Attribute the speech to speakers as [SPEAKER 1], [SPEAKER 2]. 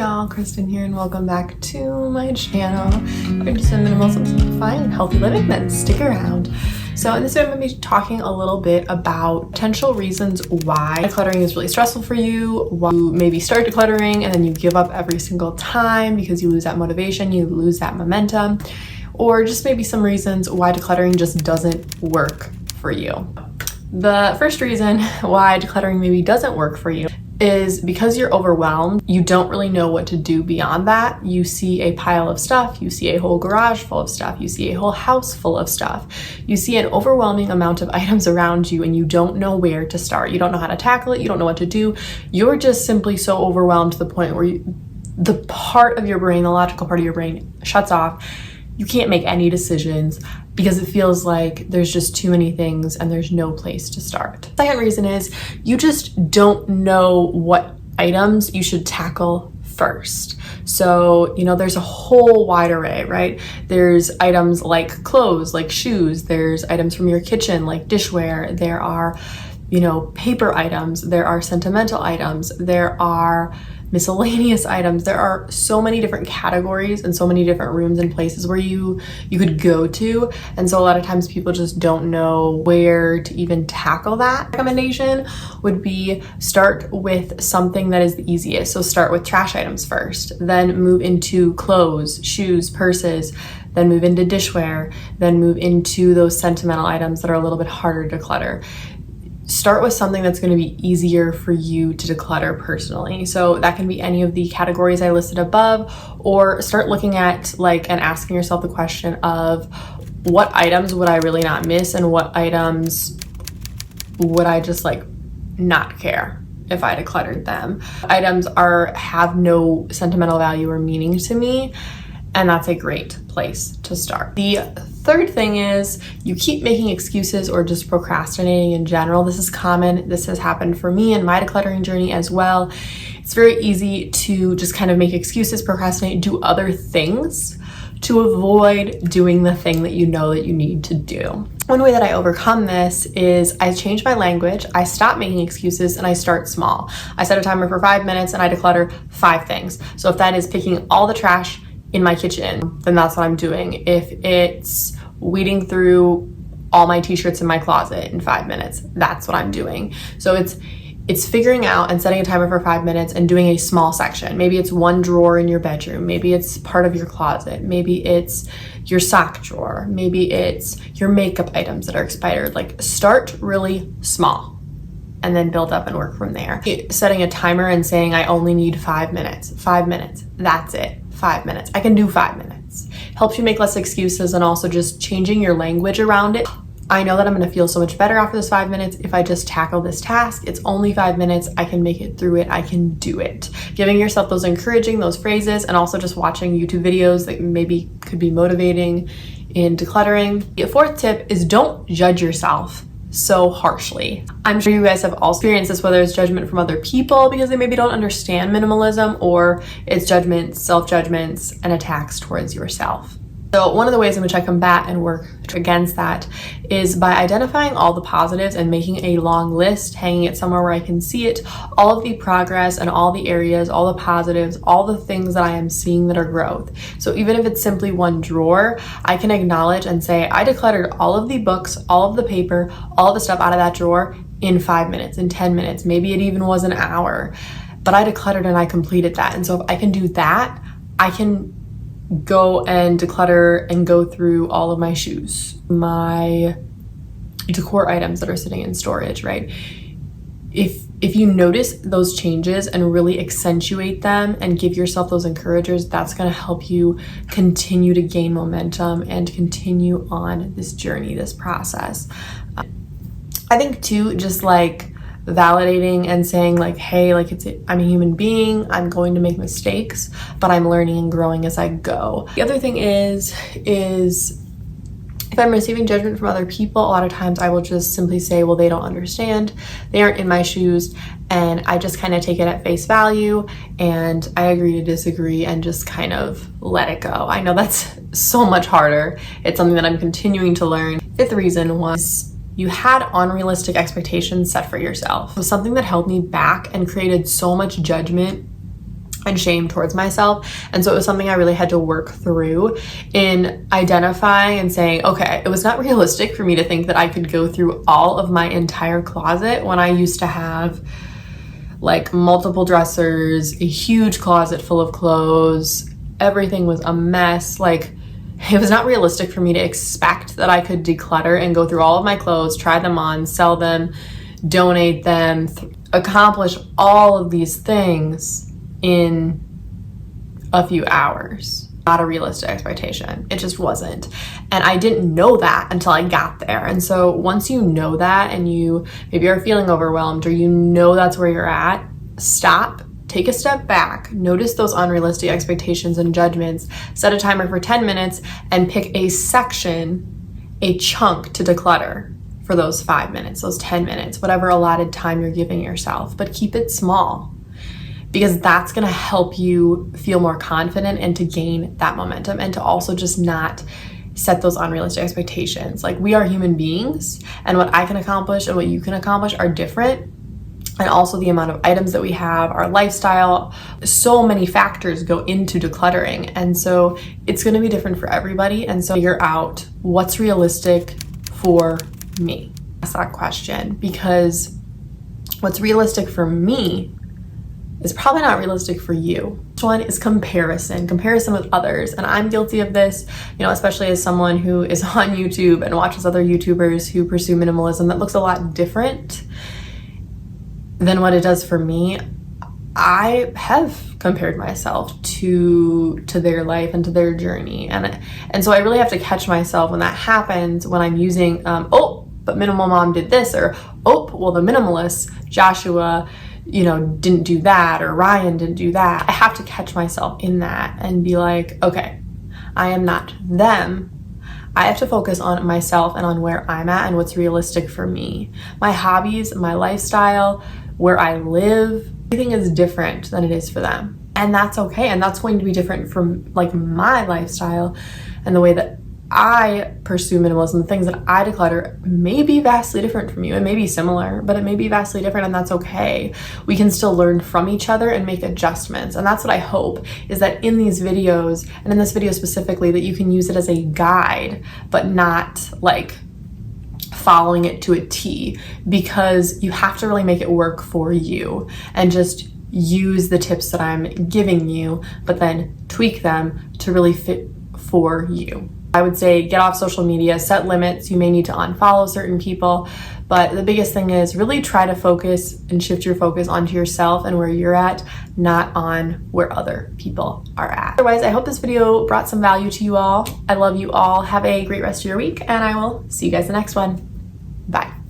[SPEAKER 1] y'all, Kristen here, and welcome back to my channel. We're into some minimalism, simplifying, and healthy living, then stick around. So in this video, I'm going to be talking a little bit about potential reasons why decluttering is really stressful for you, why you maybe start decluttering and then you give up every single time because you lose that motivation, you lose that momentum, or just maybe some reasons why decluttering just doesn't work for you. The first reason why decluttering maybe doesn't work for you is because you're overwhelmed. You don't really know what to do beyond that. You see a pile of stuff, you see a whole garage full of stuff, you see a whole house full of stuff. You see an overwhelming amount of items around you and you don't know where to start. You don't know how to tackle it, you don't know what to do. You're just simply so overwhelmed to the point where the part of your brain, the logical part of your brain shuts off. You can't make any decisions because it feels like there's just too many things and there's no place to start. Second reason is you just don't know what items you should tackle first. So, there's a whole wide array, right? There's items like clothes, like shoes. There's items from your kitchen, like dishware. There are, paper items. There are sentimental items. There are miscellaneous items. There are so many different categories and so many different rooms and places where you could go to. And so a lot of times people just don't know where to even tackle that. Recommendation would be start with something that is the easiest. So start with trash items first, then move into clothes, shoes, purses, then move into dishware, then move into those sentimental items that are a little bit harder to clutter. Start with something that's going to be easier for you to declutter personally. So that can be any of the categories I listed above, or start looking at and asking yourself the question of what items would I really not miss and what items would I just not care if I decluttered them. Items have no sentimental value or meaning to me, and that's a great place to start. The third thing is you keep making excuses or just procrastinating in general. This is common. This has happened for me in my decluttering journey as well. It's very easy to just kind of make excuses, procrastinate, do other things to avoid doing the thing that you know that you need to do. One way that I overcome this is I change my language, I stop making excuses, and I start small. I set a timer for 5 minutes and I declutter 5 things. So if that is picking all the trash in my kitchen, then that's what I'm doing. If it's weeding through all my t-shirts in my closet in 5 minutes, that's what I'm doing. So it's figuring out and setting a timer for 5 minutes and doing a small section. Maybe it's one drawer in your bedroom. Maybe it's part of your closet. Maybe it's your sock drawer. Maybe it's your makeup items that are expired. Start really small and then build up and work from there. Setting a timer and saying I only need 5 minutes. 5 minutes, that's it. 5 minutes. I can do 5 minutes. Helps you make less excuses, and also just changing your language around it. I know that I'm going to feel so much better after this 5 minutes if I just tackle this task. It's only 5 minutes. I can make it through it. I can do it. Giving yourself those phrases, and also just watching YouTube videos that maybe could be motivating in decluttering. The fourth tip is don't judge yourself so harshly. I'm sure you guys have also experienced this, whether it's judgment from other people because they maybe don't understand minimalism, or it's judgments, self-judgments, and attacks towards yourself. So one of the ways in which I combat and work against that is by identifying all the positives and making a long list, hanging it somewhere where I can see it, all of the progress and all the areas, all the positives, all the things that I am seeing that are growth. So even if it's simply one drawer, I can acknowledge and say, I decluttered all of the books, all of the paper, all of the stuff out of that drawer in 5 minutes, in 10 minutes, maybe it even was an hour, but I decluttered and I completed that. And so if I can do that, I can go and declutter and go through all of my shoes, my decor items that are sitting in storage, right? If you notice those changes and really accentuate them and give yourself those encouragers, that's going to help you continue to gain momentum and continue on this journey, this process. I think too, just validating and saying hey, I'm a human being, I'm going to make mistakes, but I'm learning and growing as I go. The other thing is if I'm receiving judgment from other people, a lot of times I will just simply say, well, they don't understand, they aren't in my shoes, and I just kind of take it at face value and I agree to disagree and just kind of let it go. I know that's so much harder. It's something that I'm continuing to learn. Fifth reason was you had unrealistic expectations set for yourself. It was something that held me back and created so much judgment and shame towards myself. And so it was something I really had to work through in identifying and saying, okay, it was not realistic for me to think that I could go through all of my entire closet when I used to have like multiple dressers, a huge closet full of clothes. Everything was a mess. Like, it was not realistic for me to expect that I could declutter and go through all of my clothes, try them on, sell them, donate them, accomplish all of these things in a few hours. Not a realistic expectation. It just wasn't. And I didn't know that until I got there. And so once you know that and you maybe are feeling overwhelmed or you know that's where you're at, stop, take a step back, notice those unrealistic expectations and judgments, set a timer for 10 minutes and pick a section, a chunk to declutter for those 5 minutes, those 10 minutes, whatever allotted time you're giving yourself, but keep it small, because that's gonna help you feel more confident and to gain that momentum and to also just not set those unrealistic expectations. Like, we are human beings, and what I can accomplish and what you can accomplish are different. And also the amount of items that we have, our lifestyle, so many factors go into decluttering. And so it's gonna be different for everybody. And so figure out what's realistic for me. Ask that question, because what's realistic for me is probably not realistic for you. This one is comparison with others. And I'm guilty of this, you know, especially as someone who is on YouTube and watches other YouTubers who pursue minimalism that looks a lot different than what it does for me. I have compared myself to their life and to their journey. And so I really have to catch myself when that happens, when I'm using, oh, but Minimal Mom did this, or, oh, well, the minimalist, Joshua, you know, didn't do that, or Ryan didn't do that. I have to catch myself in that and be like, okay, I am not them. I have to focus on myself and on where I'm at and what's realistic for me. My hobbies, my lifestyle, where I live, everything is different than it is for them. And that's okay. And that's going to be different from like my lifestyle and the way that I pursue minimalism. The things that I declutter may be vastly different from you. It may be similar, but it may be vastly different, and that's okay. We can still learn from each other and make adjustments. And that's what I hope, is that in these videos, and in this video specifically, that you can use it as a guide, but not like following it to a T, because you have to really make it work for you and just use the tips that I'm giving you, but then tweak them to really fit for you. I would say get off social media, set limits. You may need to unfollow certain people, but the biggest thing is really try to focus and shift your focus onto yourself and where you're at, not on where other people are at. Otherwise, I hope this video brought some value to you all. I love you all. Have a great rest of your week, and I will see you guys in the next one. Bye.